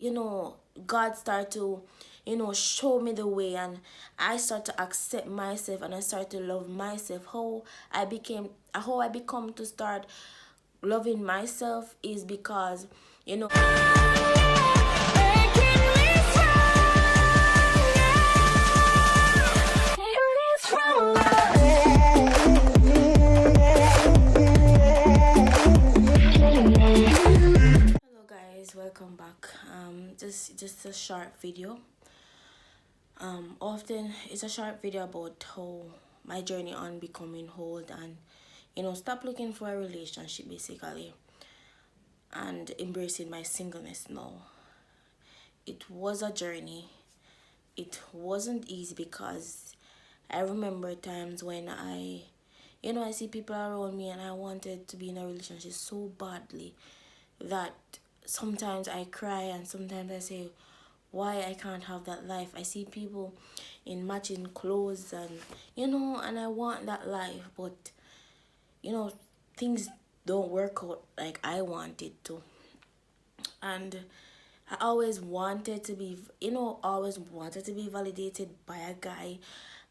you know, God started to, show me the way, and I start to accept myself, and I start to love myself. How I become to start loving myself is because, hello guys, welcome back. Just a short video. Often it's a short video about how my journey on becoming whole, and stop looking for a relationship basically, and embracing my singleness now. It was a journey. It wasn't easy because I remember times when I see people around me and I wanted to be in a relationship so badly that sometimes I cry, and sometimes I say, why I can't have that life. I see people in matching clothes, and and I want that life, but you know things don't work out like I wanted to. And I always wanted to be validated by a guy,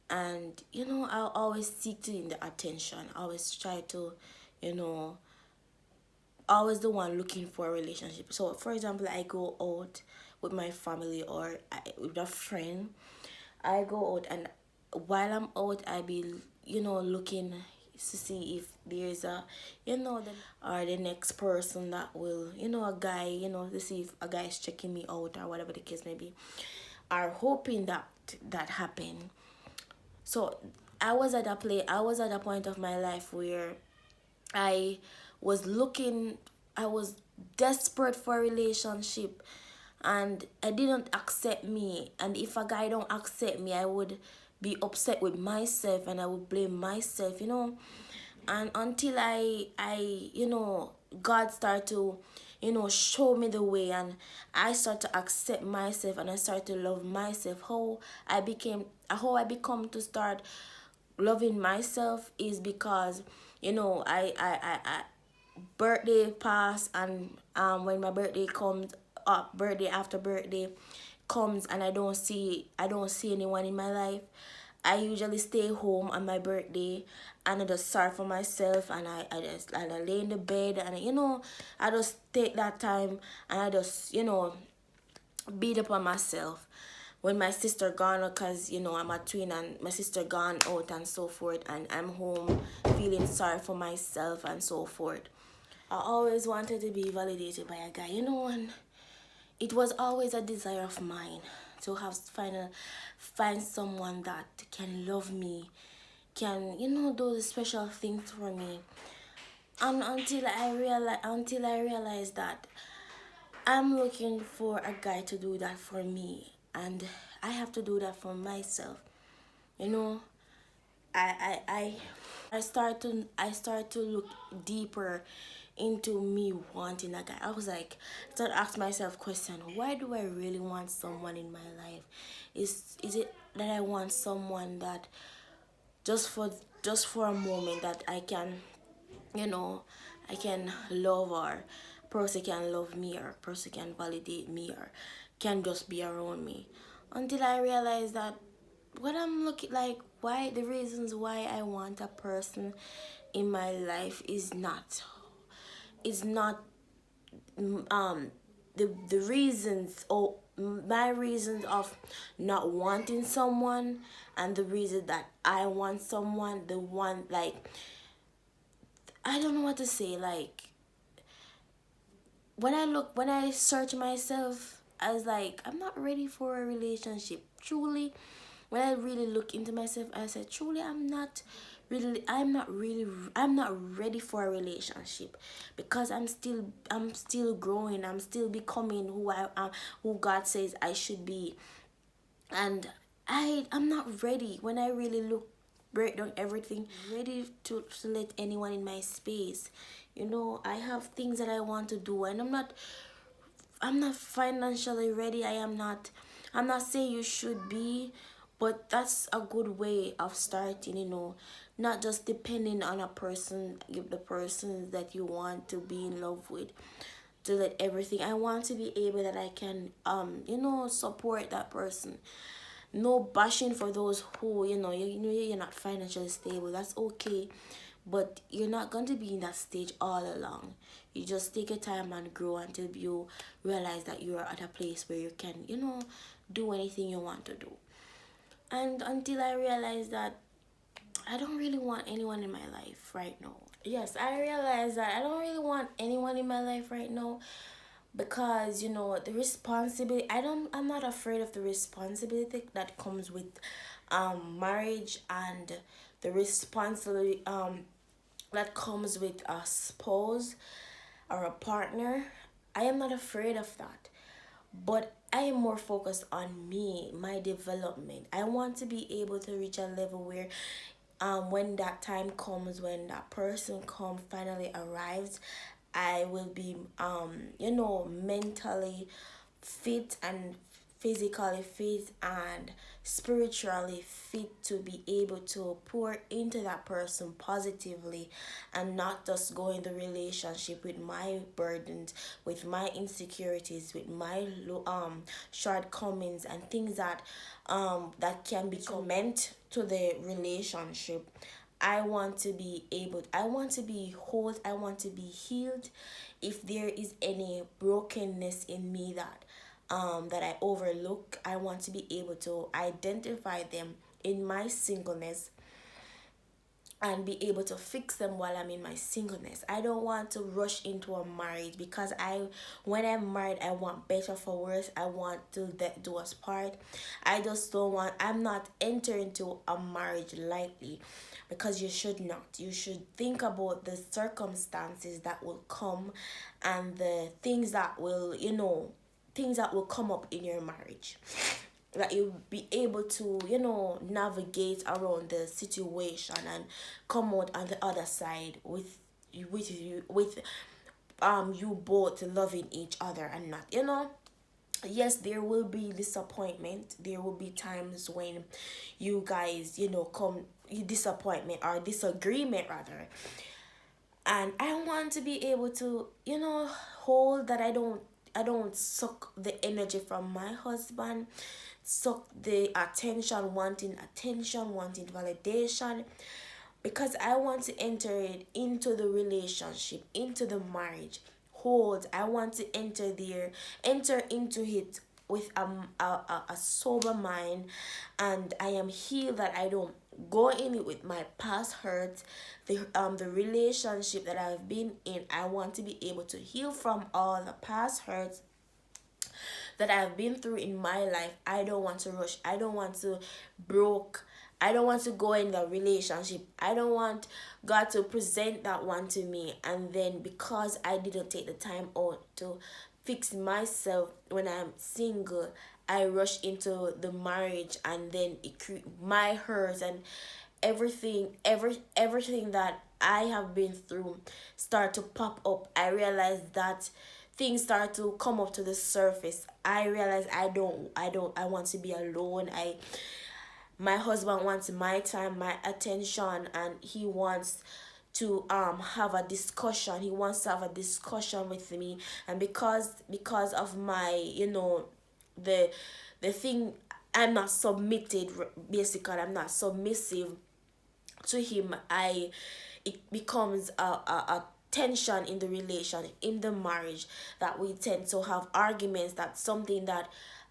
and I always seek to in the attention. I always try to, you know, always the one looking for a relationship. So, for example, I go out with my family, or with a friend. I go out, and while I'm out, I be looking to see if there's a or the next person that will, a guy, to see if a guy is checking me out or whatever the case may be, are hoping that that happen. So I was at a point of my life where I I was desperate for a relationship, and I didn't accept me. And if a guy don't accept me, I would be upset with myself, and I would blame myself. And until God started to, show me the way, and I start to accept myself, and I start to love myself. How I become to start loving myself is because I birthday pass, and when my birthday comes up, birthday after birthday comes, and I don't see anyone in my life. I usually stay home on my birthday, and I just sorry for myself, and I lay in the bed, and I just take that time, and I just beat up on myself when my sister gone, because I'm a twin, and my sister gone out and so forth, and I'm home feeling sorry for myself and so forth. I always wanted to be validated by a guy, and it was always a desire of mine to find someone that can love me, can do the special things for me. And until I realized that I'm looking for a guy to do that for me, and I have to do that for myself. You know, I start to look deeper into me wanting a guy. I was like, start ask myself question, why do I really want someone in my life? Is it that I want someone that just for a moment, that I can, you know, I can love, or person can love me, or person can validate me, or can just be around me. Until I realized that what I'm looking like, why the reasons why I want a person in my life is not the reasons, or my reasons of not wanting someone, and the reason that I want someone, the one, like, I don't know what to say. Like, when I search myself, I was like, I'm not ready for a relationship. Truly, when I really look into myself, I said, truly, I'm not ready for a relationship, because I'm still growing. I'm still becoming who I am, who God says I should be. And I'm not ready. When I really break down everything, ready to let anyone in my space. I have things that I want to do, and I'm not financially ready. I'm not saying you should be, but that's a good way of starting, not just depending on a person, the person that you want to be in love with. to let everything. I want to be able that I can support that person. No bashing for those who you know you're not financially stable. That's okay, but you're not going to be in that stage all along. You just take your time and grow until you realize that you're at a place where you can do anything you want to do. And until I realized that I don't really want anyone in my life right now. Yes, I realize that I don't really want anyone in my life right now, because the responsibility, I'm not afraid of the responsibility that comes with marriage, and the responsibility that comes with a spouse or a partner. I am not afraid of that, but I am more focused on me, my development. I want to be able to reach a level where when that time comes, when that person finally arrives, I will be mentally fit and physically fit and spiritually fit to be able to pour into that person positively, and not just go in the relationship with my burdens, with my insecurities, with my shortcomings and things that can be meant to the relationship. I want to be whole, I want to be healed. If there is any brokenness in me that I overlook, I want to be able to identify them in my singleness and be able to fix them while I'm in my singleness. I don't want to rush into a marriage, because when I'm married, I want better for worse. I want to do us part. I just don't want. I'm not entering into a marriage lightly, because you should not. You should think about the circumstances that will come, and the things that will come up in your marriage, that you'll be able to navigate around the situation and come out on the other side with you both loving each other, and not yes, there will be disappointment. There will be times when you guys come disappointment or disagreement rather. And I want to be able to hold that. I don't suck the energy from my husband, suck the attention, wanting validation, because I want to enter it into the relationship, into the marriage. Hold, I want to enter into it with a sober mind, and I am healed, that I don't go in it with my past hurts, the relationship that I've been in. I want to be able to heal from all the past hurts that I've been through in my life. I don't want to rush. I don't want to broke. I don't want to go in the relationship. I don't want God to present that one to me, and then because I didn't take the time out to fix myself when I'm single, I rush into the marriage, and then my hurts and everything that I have been through start to pop up. I realize that things start to come up to the surface. I realize I want to be alone. My husband wants my time, my attention, and he wants to have a discussion. He wants to have a discussion with me, and because of my the the thing, I'm not submitted. Basically, I'm not submissive to him. It becomes a tension in the relation, in the marriage, that we tend to have arguments. That's something that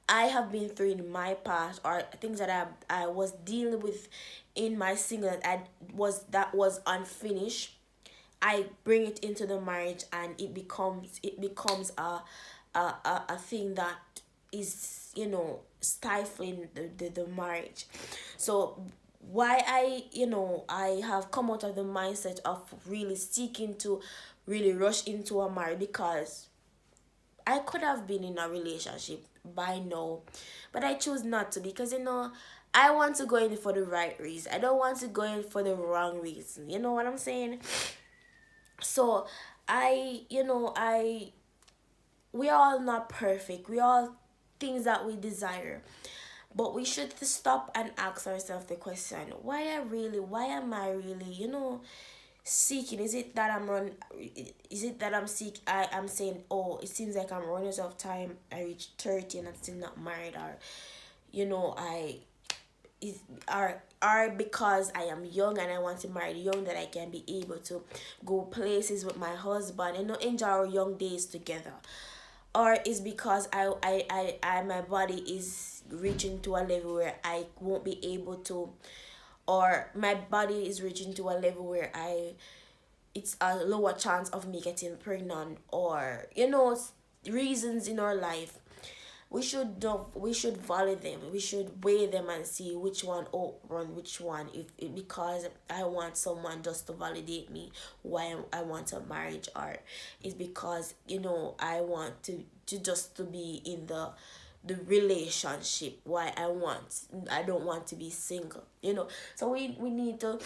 I have been through in my past, or things that I was dealing with in my single, that was unfinished. I bring it into the marriage, and it becomes a thing that is stifling the marriage. So why I have come out of the mindset of really seeking to really rush into a marriage, because I could have been in a relationship by now, but I choose not to, because I want to go in for the right reason. I don't want to go in for the wrong reason. You know what I'm saying? So I we are all not perfect. We all things that we desire. But we should stop and ask ourselves the question, why am I really, seeking? Is it that I'm run? Is it that I'm saying, oh, it seems like I'm running out of time. I reached 30 and I'm still not married, or I is are because I am young and I want to marry young, that I can be able to go places with my husband and enjoy our young days together, or is because my body is reaching to a level where I won't be able to, or my body is reaching to a level where I it's a lower chance of me getting pregnant, or reasons in our life. We should value them, we should weigh them and see which one outrun which one. If because I want someone just to validate me why I want a marriage, or it's because I want to just to be in the relationship, why I don't want to be single. So we need to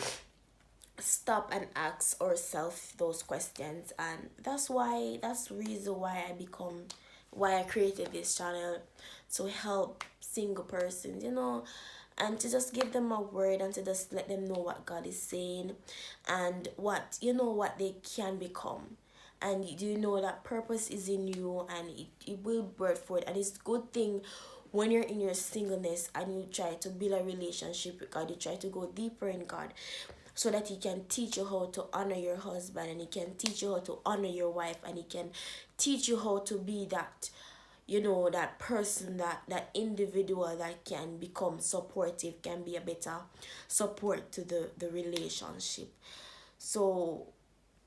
stop and ask ourselves those questions, and that's the reason why I created this channel, to help single persons, and to just give them a word, and to just let them know what God is saying, and what they can become. And do you know that purpose is in you, and it will birth forth. And it's a good thing when you're in your singleness and you try to build a relationship with God, you try to go deeper in God, so that he can teach you how to honor your husband, and he can teach you how to honor your wife, and he can teach you how to be that that person, that individual that can become supportive, can be a better support to the relationship. So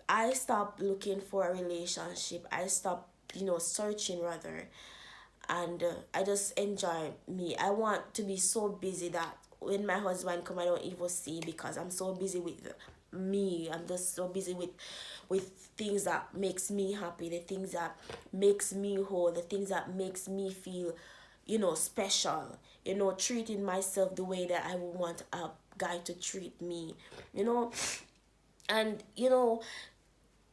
I stopped looking for a relationship, I stopped searching rather, and I just enjoy me. I want to be so busy that when my husband come, I don't even see, because I'm so busy with me. I'm just so busy with things that makes me happy, the things that makes me whole, the things that makes me feel special, treating myself the way that I would want a guy to treat me, you know and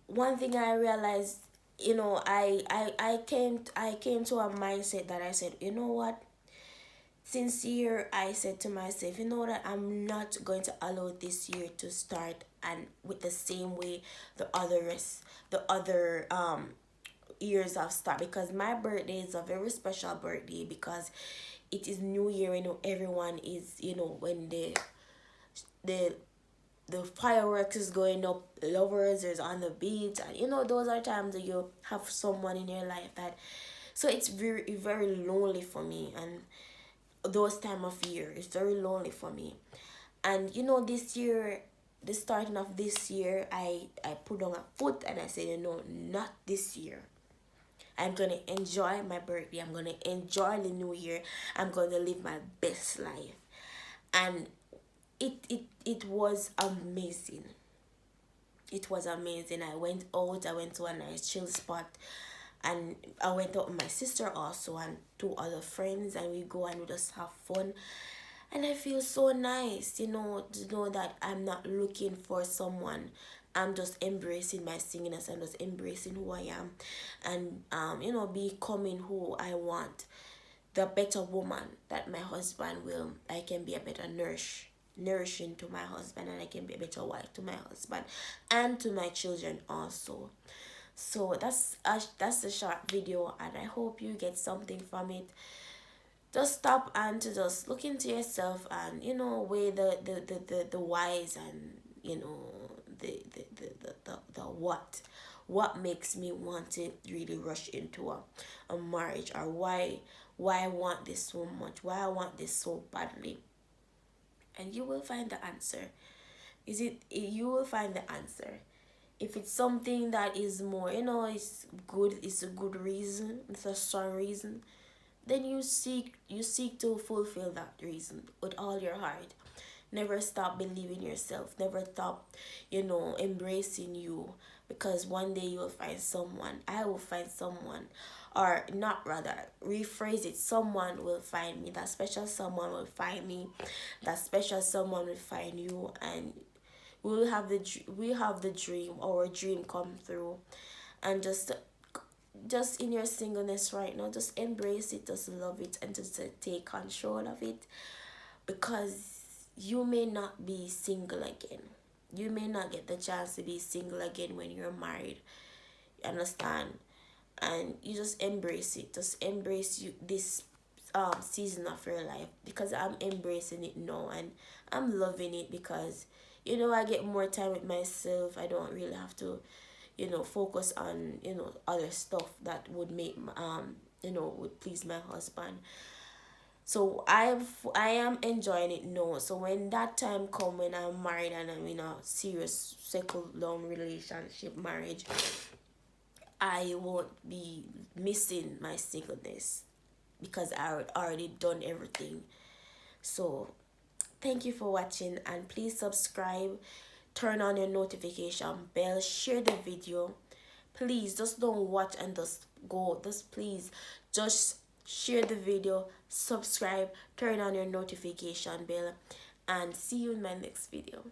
one thing I realized, I came to a mindset that I said, you know what, since year I said to myself, that I'm not going to allow this year to start and with the same way the other years have started, because my birthday is a very special birthday, because it is new year. Everyone is, when the the fireworks is going up, lovers is on the beach, and those are times that you have someone in your life that, so it's very very lonely for me. And those time of year is very lonely for me. And this year, the starting of this year, I put on a foot and I said, not this year. I'm gonna enjoy my birthday, I'm gonna enjoy the new year, I'm gonna live my best life. And it was amazing. It was amazing. I went out, I went to a nice chill spot, and I went out with my sister also, and two other friends, and we go and we just have fun. And I feel so nice, to know that I'm not looking for someone. I'm just embracing my singleness and just embracing who I am, and becoming who I want, the better woman that my husband will. I can be a better nourishing to my husband, and I can be a better wife to my husband and to my children also. So that's a short video, and I hope you get something from it. Just stop and to just look into yourself, and weigh the whys, and the what makes me want to really rush into a marriage, or why I want this so much, why I want this so badly. And you will find the answer. You will find the answer. If it's something that is more, it's good, it's a good reason, it's a strong reason, then you seek to fulfill that reason with all your heart. Never stop believing yourself, never stop embracing you, because one day you will find someone, I will find someone, or not, rather rephrase it, someone will find me, that special someone will find me, that special someone will find you, and we have the dream, our dream come through. And just in your singleness right now, just embrace it, just love it, and just take control of it, because you may not be single again. you may not get the chance to be single again when you're married. You understand? And you just embrace it. Just embrace you this season of your life, because I'm embracing it now, and I'm loving it, because I get more time with myself. I don't really have to focus on other stuff that would make would please my husband. So I am enjoying it now. So when that time come, when I'm married and I'm in a serious settled long relationship, marriage, I won't be missing my singleness, because I already done everything. So thank you for watching, and please subscribe, turn on your notification bell, share the video. Please just don't watch and just go. Just please just share the video, subscribe, turn on your notification bell, and see you in my next video.